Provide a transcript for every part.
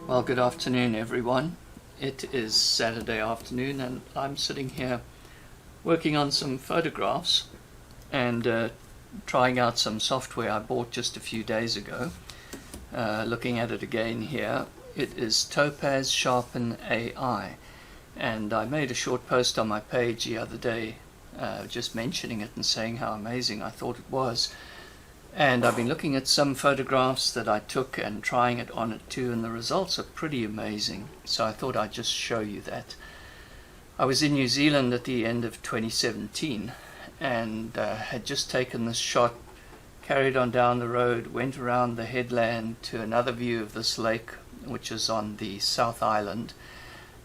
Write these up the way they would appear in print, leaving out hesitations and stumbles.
Well, good afternoon, everyone. It is Saturday afternoon, and I'm sitting here working on some photographs and trying out some software I bought just a few days ago. Looking at it again here, it is Topaz Sharpen AI, and I made a short post on my page the other day just mentioning it and saying how amazing I thought it was. And I've been looking at some photographs that I took and trying it on it too, and the results are pretty amazing. So I thought I'd just show you that. I was in New Zealand at the end of 2017 and had just taken this shot, carried on down the road, went around the headland to another view of this lake, which is on the South Island.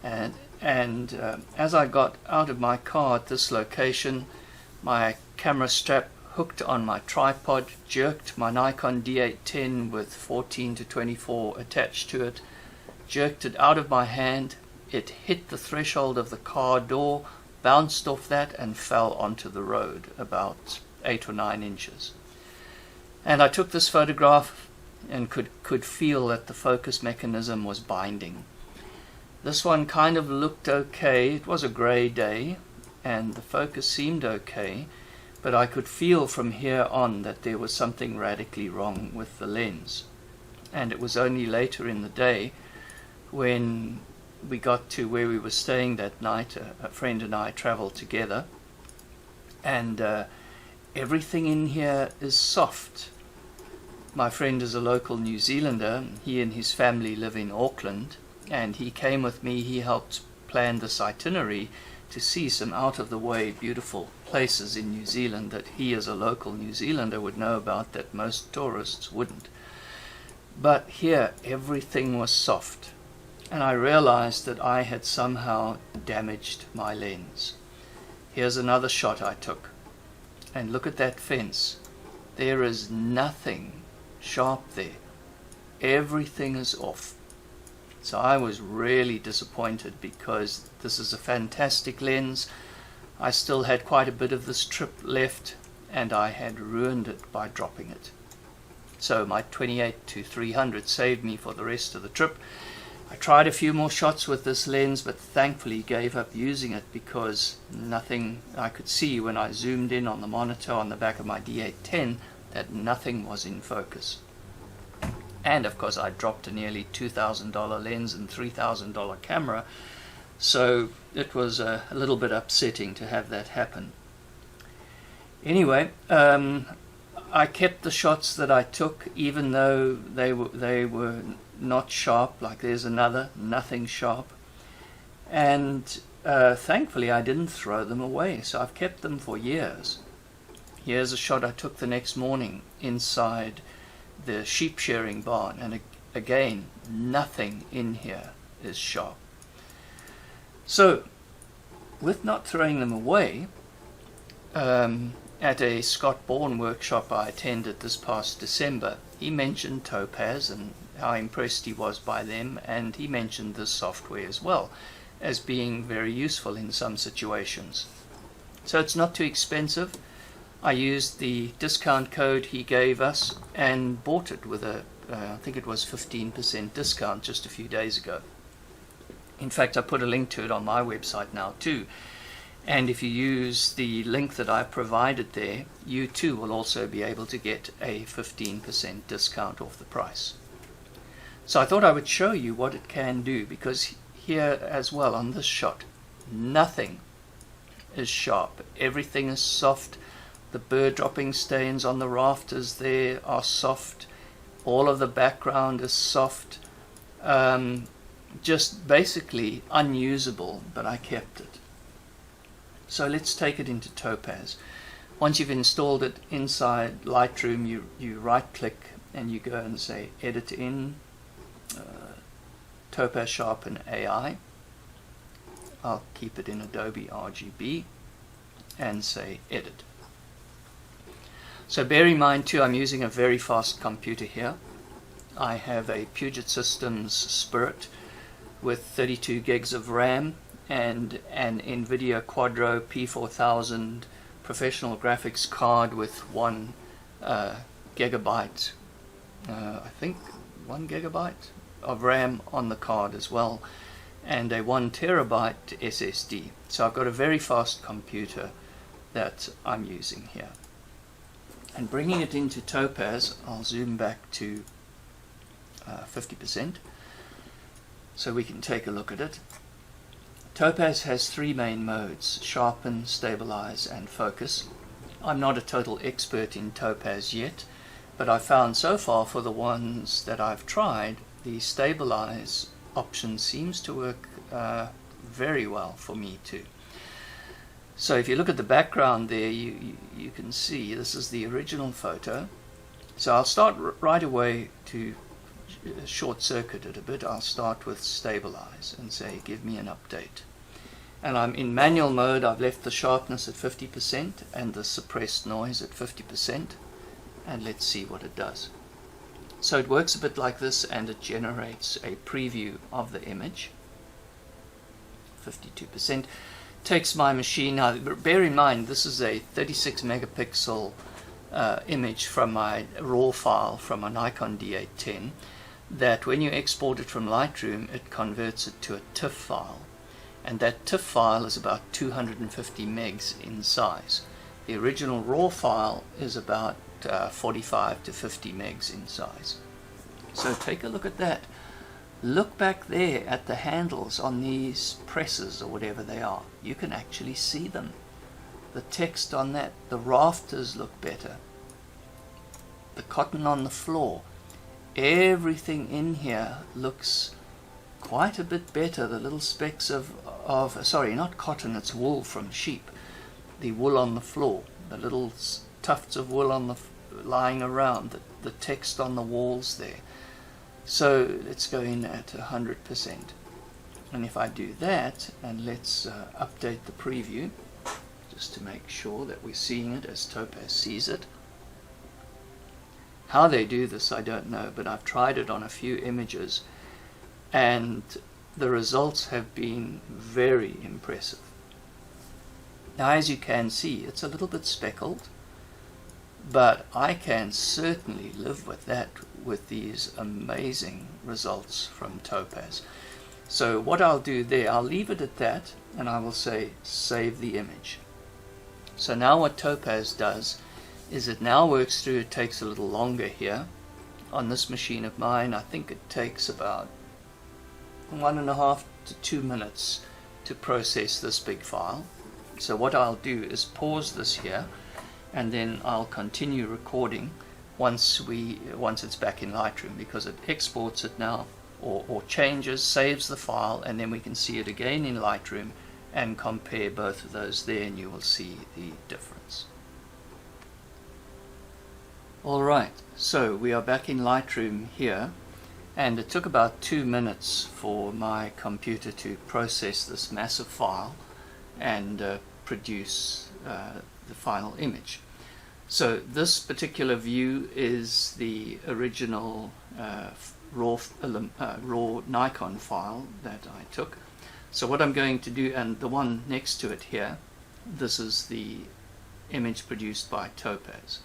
And as I got out of my car at this location, my camera strap hooked on my tripod, jerked my Nikon D810 with 14 to 24 attached to it, jerked it out of my hand. It hit the threshold of the car door, bounced off that and fell onto the road about 8 or 9 inches. And I took this photograph and could feel that the focus mechanism was binding. This one kind of looked okay. It was a grey day and the focus seemed okay, but I could feel from here on that there was something radically wrong with the lens. And it was only later in the day when we got to where we were staying that night. A friend and I traveled together, and everything in here is soft. My friend is a local New Zealander. He and his family live in Auckland, and he came with me. He helped plan this itinerary to see some out-of-the-way beautiful places in New Zealand that he as a local New Zealander would know about that most tourists wouldn't. But here everything was soft, and I realized that I had somehow damaged my lens. Here's another shot I took, and look at that fence. There is nothing sharp there. Everything is off. So I was really disappointed because this is a fantastic lens. I still had quite a bit of this trip left and I had ruined it by dropping it. So my 28 to 300 saved me for the rest of the trip. I tried a few more shots with this lens, but thankfully gave up using it because nothing I could see when I zoomed in on the monitor on the back of my D810 that nothing was in focus. And of course I dropped a nearly $2,000 lens and $3,000 camera, so it was a little bit upsetting to have that happen. Anyway, I kept the shots that I took even though they were not sharp. Like there's another, nothing sharp. And thankfully I didn't throw them away, so I've kept them for years. Here's a shot I took the next morning inside the sheep shearing barn, and again nothing in here is sharp. So with not throwing them away, at a Scott Bourne workshop I attended this past December, he mentioned Topaz and how impressed he was by them, and he mentioned this software as well as being very useful in some situations. So it's not too expensive. I used the discount code he gave us and bought it with I think it was 15% discount just a few days ago. In fact, I put a link to it on my website now too. And if you use the link that I provided there, you too will also be able to get a 15% discount off the price. So I thought I would show you what it can do, because here as well on this shot, nothing is sharp. Everything is soft. The bird dropping stains on the rafters there are soft. All of the background is soft. Just basically unusable, but I kept it. So let's take it into Topaz. Once you've installed it inside Lightroom, you right click and you go and say Edit in Topaz Sharpen AI. I'll keep it in Adobe RGB and say Edit. So bear in mind too, I'm using a very fast computer here. I have a Puget Systems Spirit with 32 gigs of RAM and an NVIDIA Quadro P4000 professional graphics card with 1 gigabyte, I think 1 gigabyte of RAM on the card as well, and a 1 terabyte SSD. So I've got a very fast computer that I'm using here. And bringing it into Topaz, I'll zoom back to 50% so we can take a look at it. Topaz has 3 main modes: Sharpen, Stabilize, and Focus. I'm not a total expert in Topaz yet, but I found so far for the ones that I've tried, the Stabilize option seems to work very well for me too. So if you look at the background there, you can see this is the original photo. So I'll start right away to short circuit it a bit. I'll start with Stabilize and say give me an update. And I'm in manual mode. I've left the sharpness at 50% and the suppressed noise at 50%, and let's see what it does. So it works a bit like this, and it generates a preview of the image. 52%. Takes my machine. Now bear in mind this is a 36 megapixel image from my raw file from a Nikon D810, that when you export it from Lightroom it converts it to a TIFF file, and that TIFF file is about 250 megs in size. The original raw file is about 45 to 50 megs in size. So take a look at that. Look back there at the handles on these presses or whatever they are. You can actually see them. The text on that, the rafters look better. The cotton on the floor. Everything in here looks quite a bit better. The little specks of sorry, not cotton, it's wool from sheep. The wool on the floor, the little tufts of wool on the lying around, the text on the walls there. So let's go in at 100%, and if I do that, and let's update the preview just to make sure that we're seeing it as Topaz sees it. How they do this I don't know, but I've tried it on a few images and the results have been very impressive. Now as you can see, it's a little bit speckled, but I can certainly live with that with these amazing results from Topaz. So what I'll do there, I'll leave it at that, and I will say save the image. So now what Topaz does is it now works through. It takes a little longer here. On this machine of mine, I think it takes about 1.5 to 2 minutes to process this big file. So what I'll do is pause this here, and then I'll continue recording once it's back in Lightroom, because it exports it now, or changes, saves the file, and then we can see it again in Lightroom and compare both of those there, and you will see the difference. Alright, so we are back in Lightroom here, and it took about 2 minutes for my computer to process this massive file and produce the final image. So this particular view is the original raw Nikon file that I took. So what I'm going to do, and the one next to it here, this is the image produced by Topaz.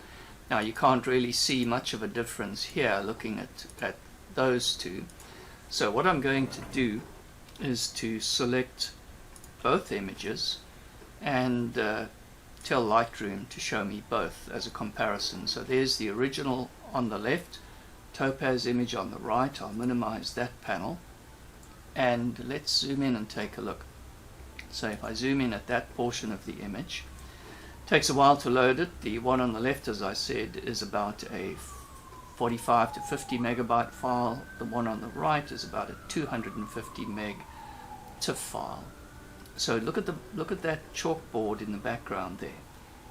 Now you can't really see much of a difference here looking at those two. So what I'm going to do is to select both images and tell Lightroom to show me both as a comparison. So there's the original on the left, Topaz image on the right. I'll minimize that panel, and let's zoom in and take a look. So if I zoom in at that portion of the image, it takes a while to load it. The one on the left, as I said, is about a 45 to 50 megabyte file. The one on the right is about a 250 meg TIFF file. So look at that chalkboard in the background there.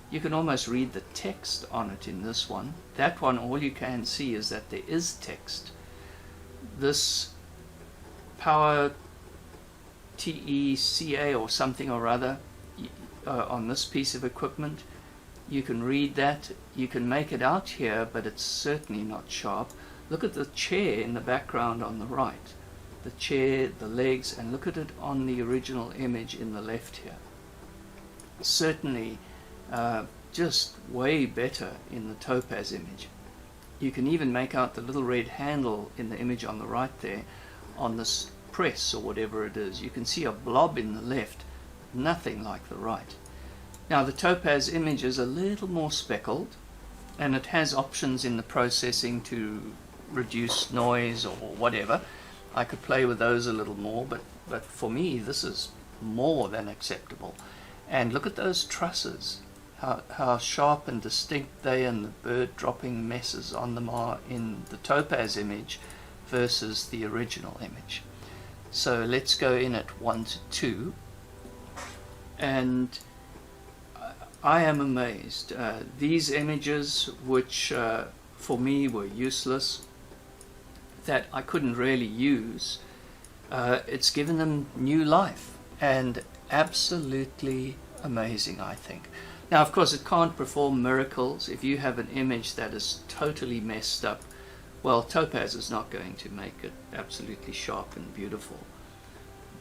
You can almost read the text on it in this one. That one, all you can see is that there is text. This Power TECA or something or other on this piece of equipment, you can read that. You can make it out here, but it's certainly not sharp. Look at the chair in the background on the right. The chair, the legs, and look at it on the original image in the left here. Certainly just way better in the Topaz image. You can even make out the little red handle in the image on the right there on this press or whatever it is. You can see a blob in the left, nothing like the right. Now the Topaz image is a little more speckled, and it has options in the processing to reduce noise or whatever. I could play with those a little more, but for me this is more than acceptable. And look at those trusses, how sharp and distinct they and the bird dropping messes on them are in the Topaz image versus the original image. So let's go in at 1 to 2, and I am amazed. These images, which for me were useless, that I couldn't really use, it's given them new life, and absolutely amazing, I think. Now, of course, it can't perform miracles. If you have an image that is totally messed up, well, Topaz is not going to make it absolutely sharp and beautiful.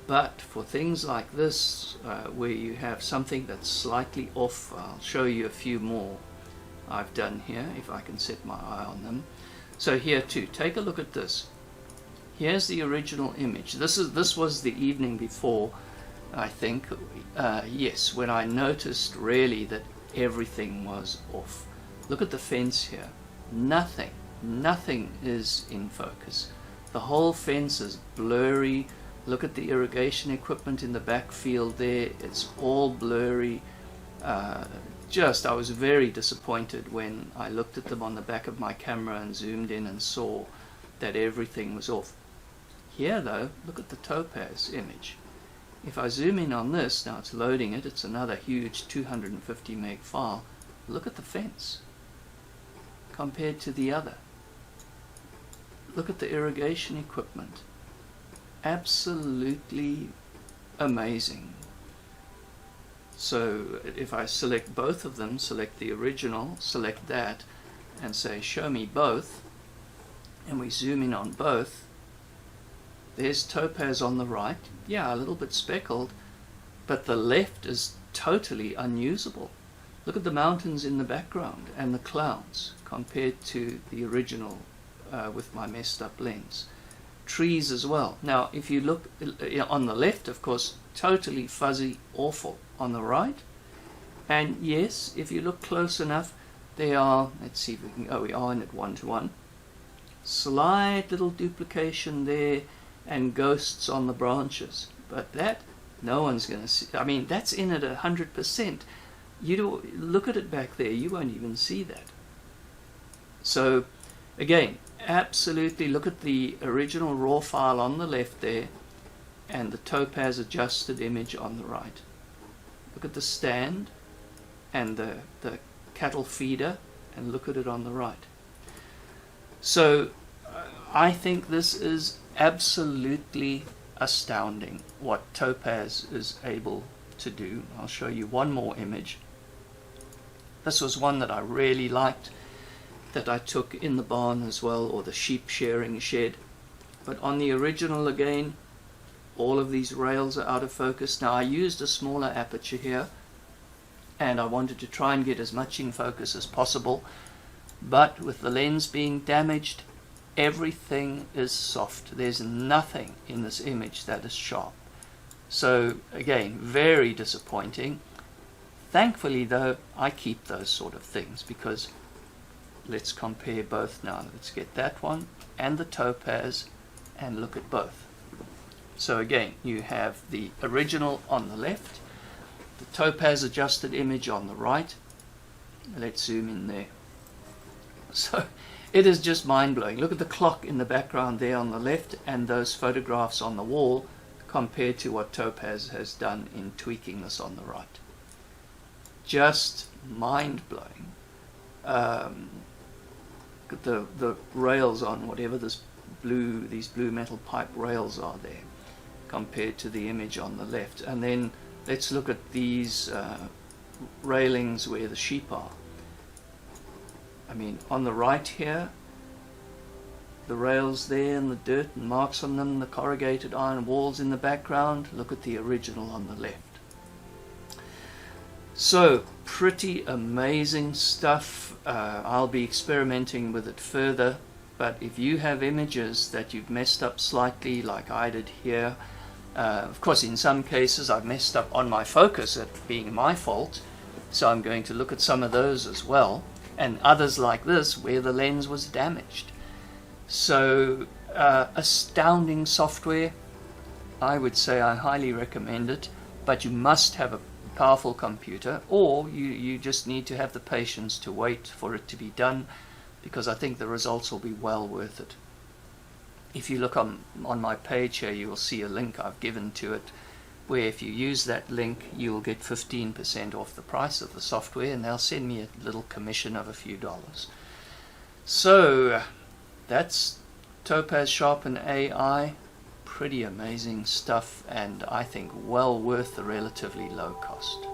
But for things like this, where you have something that's slightly off, I'll show you a few more I've done here, if I can set my eye on them. So here too, take a look at this. Here's the original image. This was the evening before, I think, yes, when I noticed really that everything was off. Look at the fence here. Nothing is in focus. The whole fence is blurry. Look at the irrigation equipment in the backfield there. It's all blurry. I was very disappointed when I looked at them on the back of my camera and zoomed in and saw that everything was off. Here though, look at the Topaz image. If I zoom in on this, now it's loading it, it's another huge 250 meg file. Look at the fence compared to the other. Look at the irrigation equipment. Absolutely amazing. So if I select both of them, select the original, select that, and say show me both, and we zoom in on both, there's Topaz on the right, yeah, a little bit speckled, but the left is totally unusable. Look at the mountains in the background and the clouds compared to the original with my messed up lens. Trees as well. Now if you look on the left, of course, totally fuzzy, awful. On the right, and yes, if you look close enough, they are, let's see if we can, we are in at 1 to 1. Slight little duplication there and ghosts on the branches, but that no one's going to see. I mean, that's in at 100%. You look at it back there, you won't even see that. So again, absolutely look at the original raw file on the left there and the Topaz adjusted image on the right. Look at the stand and the cattle feeder, and look at it on the right. So I think this is absolutely astounding what Topaz is able to do. I'll show you one more image. This was one that I really liked, that I took in the barn as well, or the sheep shearing shed. But on the original again, all of these rails are out of focus. Now I used a smaller aperture here, and I wanted to try and get as much in focus as possible, but with the lens being damaged, everything is soft. There's nothing in this image that is sharp. So again, very disappointing. Thankfully though, I keep those sort of things, because let's compare both now. Let's get that one and the Topaz and look at both. So again, you have the original on the left, the Topaz adjusted image on the right. Let's zoom in there. So it is just mind-blowing. Look at the clock in the background there on the left and those photographs on the wall compared to what Topaz has done in tweaking this on the right. Just mind-blowing. Look at the rails on whatever these blue metal pipe rails are there, compared to the image on the left. And then let's look at these railings where the sheep are. I mean, on the right here, the rails there and the dirt and marks on them, the corrugated iron walls in the background. Look at the original on the left. So, pretty amazing stuff. I'll be experimenting with it further, but if you have images that you've messed up slightly, like I did here, of course in some cases I've messed up on my focus, it being my fault, so I'm going to look at some of those as well, and others like this where the lens was damaged. So, astounding software. I would say I highly recommend it, but you must have a powerful computer, or you just need to have the patience to wait for it to be done, because I think the results will be well worth it. If you look on my page here, you will see a link I've given to it, where if you use that link you will get 15% off the price of the software, and they'll send me a little commission of a few dollars. So that's Topaz Sharpen AI. Pretty amazing stuff, and I think well worth the relatively low cost.